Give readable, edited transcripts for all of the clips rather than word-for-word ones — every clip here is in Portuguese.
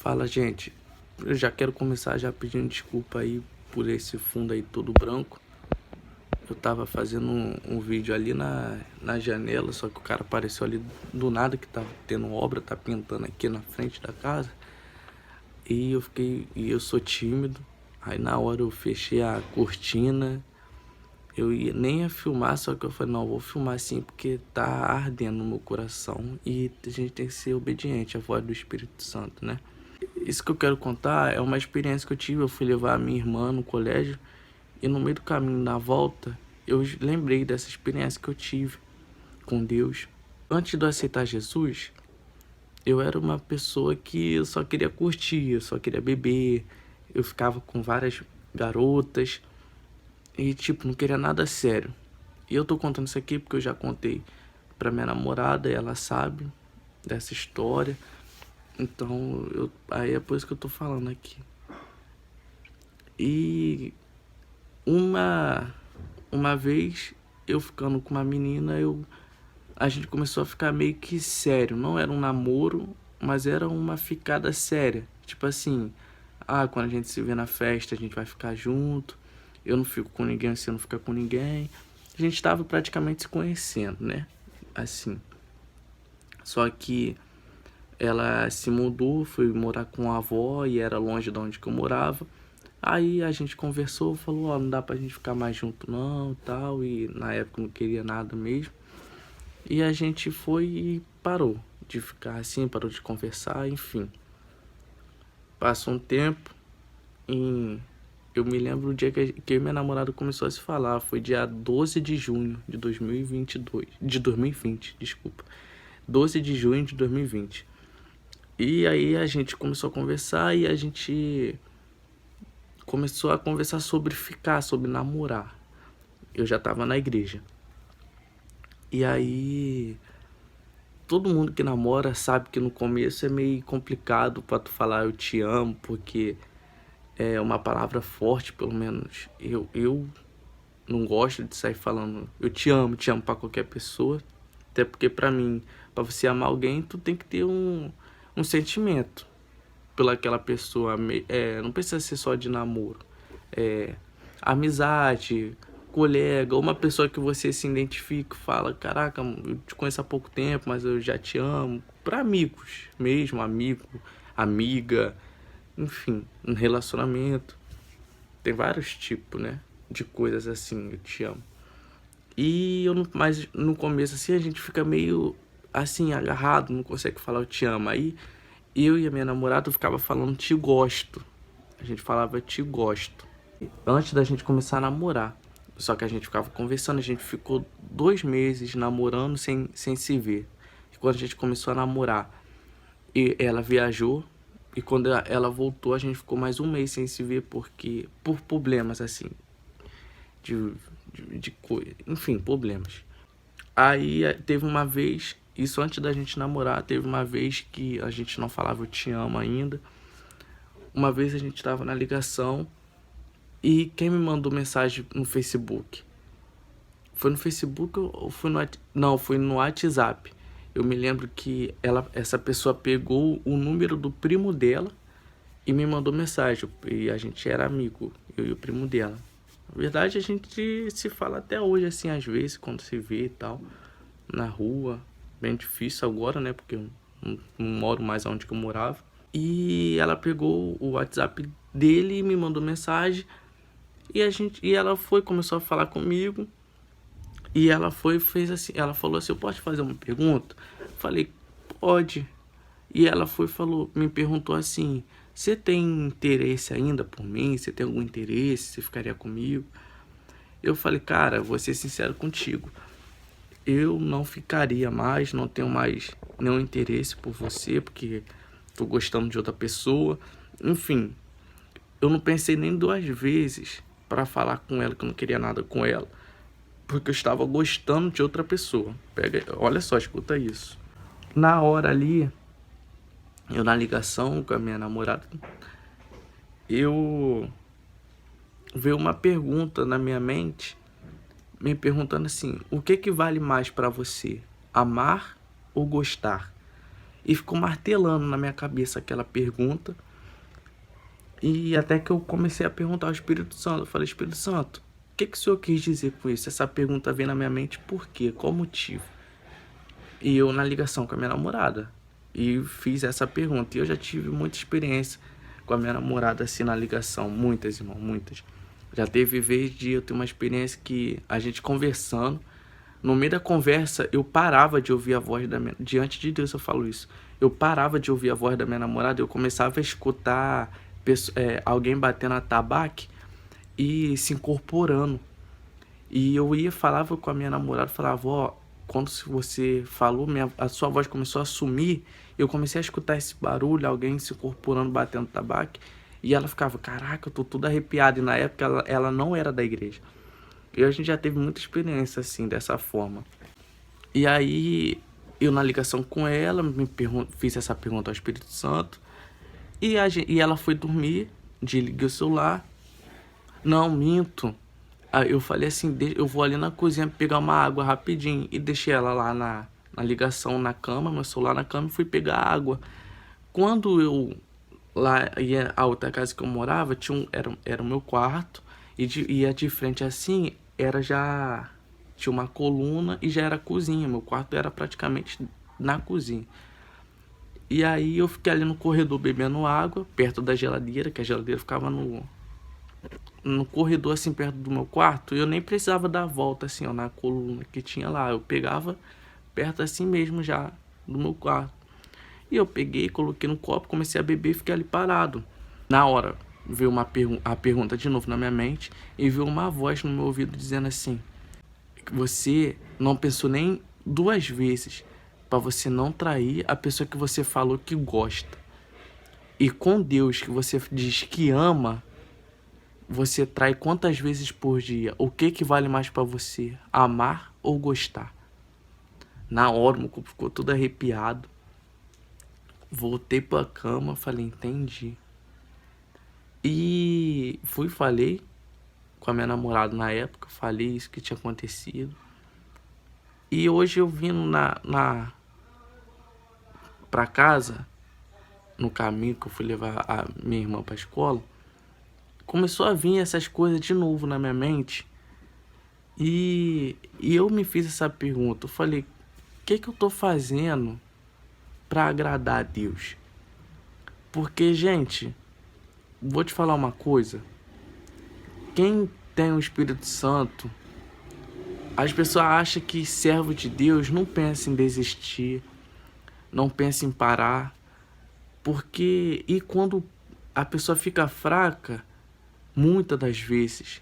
Fala, gente. Eu já quero começar já pedindo desculpa aí por esse fundo aí todo branco. Eu tava fazendo um vídeo ali na janela, só que o cara apareceu ali do nada que tava tendo obra, tá pintando aqui na frente da casa. E eu sou tímido. Aí na hora eu fechei a cortina. Nem ia filmar, só que eu falei, não, eu vou filmar sim, porque tá ardendo no meu coração. E a gente tem que ser obediente à voz do Espírito Santo, né? Isso que eu quero contar é uma experiência que eu tive. Eu fui levar a minha irmã no colégio e no meio do caminho, na volta, eu lembrei dessa experiência que eu tive com Deus. Antes de eu aceitar Jesus, eu era uma pessoa que eu só queria curtir, eu só queria beber. Eu ficava com várias garotas e, tipo, não queria nada sério. E eu tô contando isso aqui porque eu já contei pra minha namorada e ela sabe dessa história. Então, aí é por isso que eu tô falando aqui. E uma vez, eu ficando com uma menina, a gente começou a ficar meio que sério. Não era um namoro, mas era uma ficada séria. Tipo assim, quando a gente se vê na festa, a gente vai ficar junto. Eu não fico com ninguém, você não fica com ninguém. A gente tava praticamente se conhecendo, né? Assim. Só que ela se mudou, foi morar com a avó e era longe de onde que eu morava. Aí a gente conversou, falou, não dá pra gente ficar mais junto não, tal. E na época eu não queria nada mesmo. E a gente foi e parou de ficar assim, parou de conversar, enfim. Passou um tempo e eu me lembro o dia que eu e minha namorada começou a se falar. Foi dia 12 de junho de 2022. De 2020, desculpa. 12 de junho de 2020. E aí a gente começou a conversar e a gente começou a conversar sobre ficar, sobre namorar. Eu já tava na igreja. E aí todo mundo que namora sabe que no começo é meio complicado pra tu falar eu te amo, porque é uma palavra forte, pelo menos. Eu não gosto de sair falando eu te amo pra qualquer pessoa. Até porque pra mim, pra você amar alguém, tu tem que ter um sentimento pelaquela pessoa. Não precisa ser só de namoro. Amizade, colega, uma pessoa que você se identifica, fala, caraca, eu te conheço há pouco tempo, mas eu já te amo. Pra amigos mesmo, amigo, amiga, enfim, um relacionamento. Tem vários tipos, né, de coisas assim, eu te amo. Mas no começo assim a gente fica meio assim, agarrado, não consegue falar eu te amo. Aí eu e a minha namorada ficava falando te gosto. A gente falava te gosto antes da gente começar a namorar. Só que a gente ficava conversando, a gente ficou 2 meses namorando sem se ver. E quando a gente começou a namorar, e ela viajou, e quando ela voltou, a gente ficou mais um mês sem se ver, porque por problemas assim, de coisa, enfim, problemas. Aí teve uma vez, isso antes da gente namorar, teve uma vez que a gente não falava eu te amo ainda. Uma vez a gente tava na ligação e quem me mandou mensagem no Facebook? Foi no Facebook ou foi no... Não, foi no WhatsApp. Eu me lembro que essa pessoa pegou o número do primo dela e me mandou mensagem. E a gente era amigo, eu e o primo dela. Na verdade, a gente se fala até hoje, assim, às vezes, quando se vê e tal, na rua. Bem difícil agora, né? Porque eu não moro mais onde que eu morava. E ela pegou o WhatsApp dele e me mandou mensagem. E ela começou a falar comigo. E ela fez assim, ela falou assim, eu posso te fazer uma pergunta? Falei, pode. E ela falou, me perguntou assim, você tem interesse ainda por mim? Você tem algum interesse? Você ficaria comigo? Eu falei, cara, vou ser sincero contigo. Eu não ficaria mais, não tenho mais nenhum interesse por você, porque tô gostando de outra pessoa. Enfim, eu não pensei nem 2 vezes para falar com ela que eu não queria nada com ela, porque eu estava gostando de outra pessoa. Olha só, escuta isso. Na hora ali, eu na ligação com a minha namorada, veio uma pergunta na minha mente, me perguntando assim, o que vale mais para você, amar ou gostar? E ficou martelando na minha cabeça aquela pergunta. E até que eu comecei a perguntar ao Espírito Santo. Eu falei, Espírito Santo, o que o Senhor quis dizer com isso? Essa pergunta veio na minha mente, por quê? Qual motivo? E eu na ligação com a minha namorada. E fiz essa pergunta. E eu já tive muita experiência com a minha namorada assim na ligação. Muitas, irmão, muitas. Já teve vez de eu ter uma experiência que a gente conversando. No meio da conversa, eu parava de ouvir a voz da minha... Diante de Deus eu falo isso. Eu parava de ouvir a voz da minha namorada, eu começava a escutar alguém batendo a tabaque e se incorporando. E eu falava com a minha namorada, falava, ó, quando você falou, a sua voz começou a sumir, eu comecei a escutar esse barulho, alguém se incorporando, batendo tabaque, e ela ficava, caraca, eu tô toda arrepiada. E na época ela não era da igreja. E a gente já teve muita experiência assim, dessa forma. E aí, eu na ligação com ela, fiz essa pergunta ao Espírito Santo. E ela foi dormir, desliguei o celular. Não, minto. Aí eu falei assim, eu vou ali na cozinha pegar uma água rapidinho. E deixei ela lá na ligação, na cama, meu celular na cama, e fui pegar água. Quando eu lá ia a outra casa que eu morava, era o meu quarto. Ia de frente assim, tinha uma coluna e já era cozinha. Meu quarto era praticamente na cozinha. E aí eu fiquei ali no corredor bebendo água, perto da geladeira, que a geladeira ficava no corredor assim, perto do meu quarto. E eu nem precisava dar a volta assim, ó, na coluna que tinha lá. Eu pegava perto assim mesmo já do meu quarto. E eu peguei, coloquei no copo, comecei a beber e fiquei ali parado. Na hora veio a pergunta de novo na minha mente e veio uma voz no meu ouvido dizendo assim, você não pensou nem 2 vezes para você não trair a pessoa que você falou que gosta. E com Deus que você diz que ama, você trai quantas vezes por dia? O que vale mais para você? Amar ou gostar? Na hora, meu corpo ficou todo arrepiado. Voltei pra cama, falei, entendi. E falei com a minha namorada na época, falei isso que tinha acontecido. E hoje eu vindo pra casa, no caminho que eu fui levar a minha irmã pra escola, começou a vir essas coisas de novo na minha mente. E eu me fiz essa pergunta, eu falei, o que eu tô fazendo pra agradar a Deus? Porque, gente, vou te falar uma coisa. Quem tem o Espírito Santo, as pessoas acham que servo de Deus não pensa em desistir, não pensa em parar. Porque, e quando a pessoa fica fraca, muitas das vezes,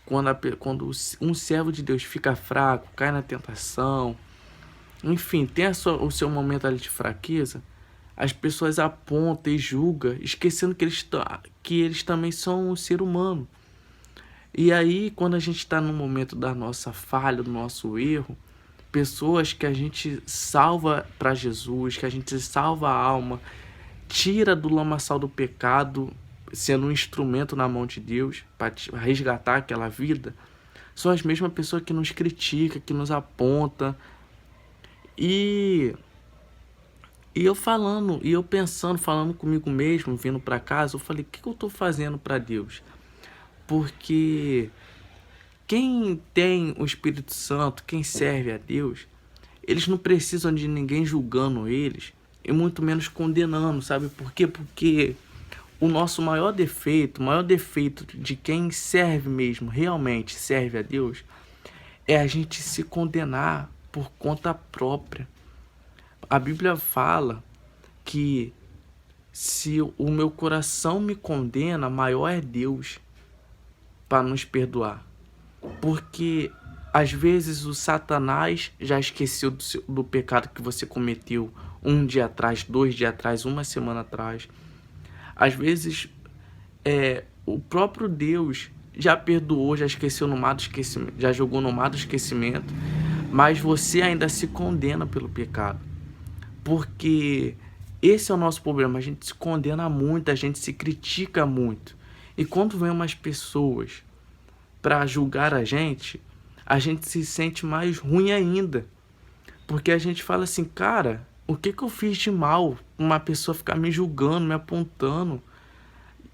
quando um servo de Deus fica fraco, cai na tentação, enfim, tem o seu momento ali de fraqueza, as pessoas apontam e julgam, esquecendo que eles também são um ser humano. E aí, quando a gente está no momento da nossa falha, do nosso erro, pessoas que a gente salva para Jesus, que a gente salva a alma, tira do lamaçal do pecado, sendo um instrumento na mão de Deus para resgatar aquela vida, são as mesmas pessoas que nos criticam, que nos apontam. E eu falando comigo mesmo, vindo para casa, eu falei, o que eu tô fazendo para Deus? Porque quem tem o Espírito Santo, quem serve a Deus, eles não precisam de ninguém julgando eles, e muito menos condenando, sabe por quê? Porque o nosso maior defeito de quem serve mesmo, realmente serve a Deus, é a gente se condenar por conta própria. A Bíblia fala que se o meu coração me condena, maior é Deus para nos perdoar. Porque às vezes o Satanás já esqueceu do pecado que você cometeu um dia atrás, 2 dias atrás, uma semana atrás. Às vezes o próprio Deus já perdoou, já esqueceu no mar do esquecimento, já jogou no mar do esquecimento, mas você ainda se condena pelo pecado. Porque esse é o nosso problema, a gente se condena muito, a gente se critica muito. E quando vem umas pessoas para julgar a gente se sente mais ruim ainda. Porque a gente fala assim, cara, O que que eu fiz de mal? Uma pessoa ficar me julgando, me apontando.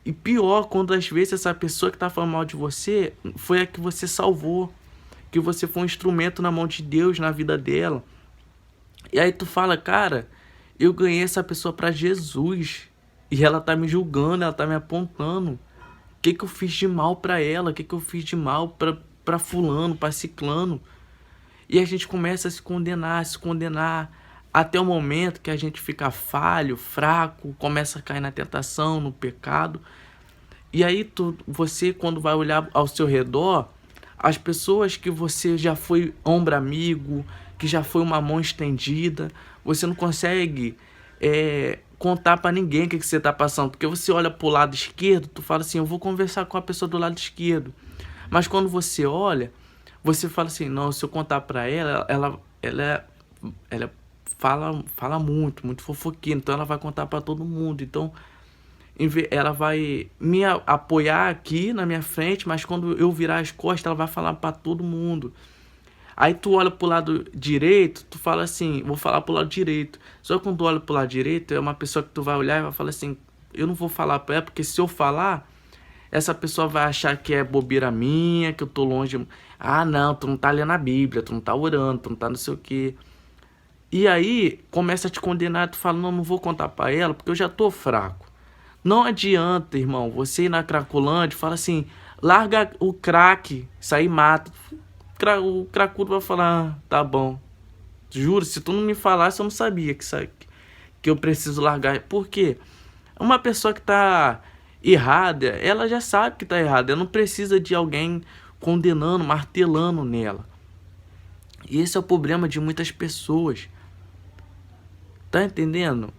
E pior, quando às vezes essa pessoa que tá falando mal de você foi a que você salvou. Que você foi um instrumento na mão de Deus na vida dela. E aí tu fala, cara, eu ganhei essa pessoa pra Jesus. E ela tá me julgando, ela tá me apontando. O que que eu fiz de mal pra ela? O que que eu fiz de mal pra fulano, pra ciclano? E a gente começa a se condenar, até o momento que a gente fica falho, fraco, começa a cair na tentação, no pecado. E aí você, quando vai olhar ao seu redor, as pessoas que você já foi ombro amigo, que já foi uma mão estendida, você não consegue contar pra ninguém o que você tá passando. Porque você olha pro lado esquerdo, tu fala assim, eu vou conversar com a pessoa do lado esquerdo. Mas quando você olha, você fala assim, não, se eu contar pra ela, ela fala muito, muito fofoqueira, então ela vai contar pra todo mundo. Então, ela vai me apoiar aqui na minha frente, mas quando eu virar as costas, ela vai falar pra todo mundo. Aí tu olha pro lado direito, tu fala assim, vou falar pro lado direito. Só que quando tu olha pro lado direito, é uma pessoa que tu vai olhar e vai falar assim, eu não vou falar pra ela, porque se eu falar, essa pessoa vai achar que é bobeira minha, que eu tô longe. Ah, não, tu não tá lendo a Bíblia, tu não tá orando, tu não tá não sei o quê. E aí, começa a te condenar, tu fala, não, não vou contar pra ela, porque eu já tô fraco. Não adianta, irmão, você ir na Cracolândia e fala assim, larga o crack, isso aí mata. O cracudo vai falar, ah, tá bom. Juro, se tu não me falasse, eu não sabia que eu preciso largar. Por quê? Uma pessoa que tá errada, ela já sabe que tá errada. Ela não precisa de alguém condenando, martelando nela. E esse é o problema de muitas pessoas. Tá entendendo?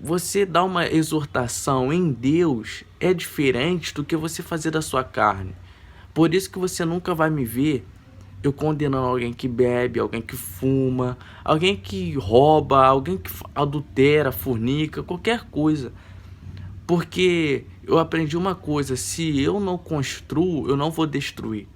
Você dar uma exortação em Deus é diferente do que você fazer da sua carne. Por isso que você nunca vai me ver eu condenando alguém que bebe, alguém que fuma, alguém que rouba, alguém que adultera, fornica, qualquer coisa. Porque eu aprendi uma coisa, se eu não construo, eu não vou destruir.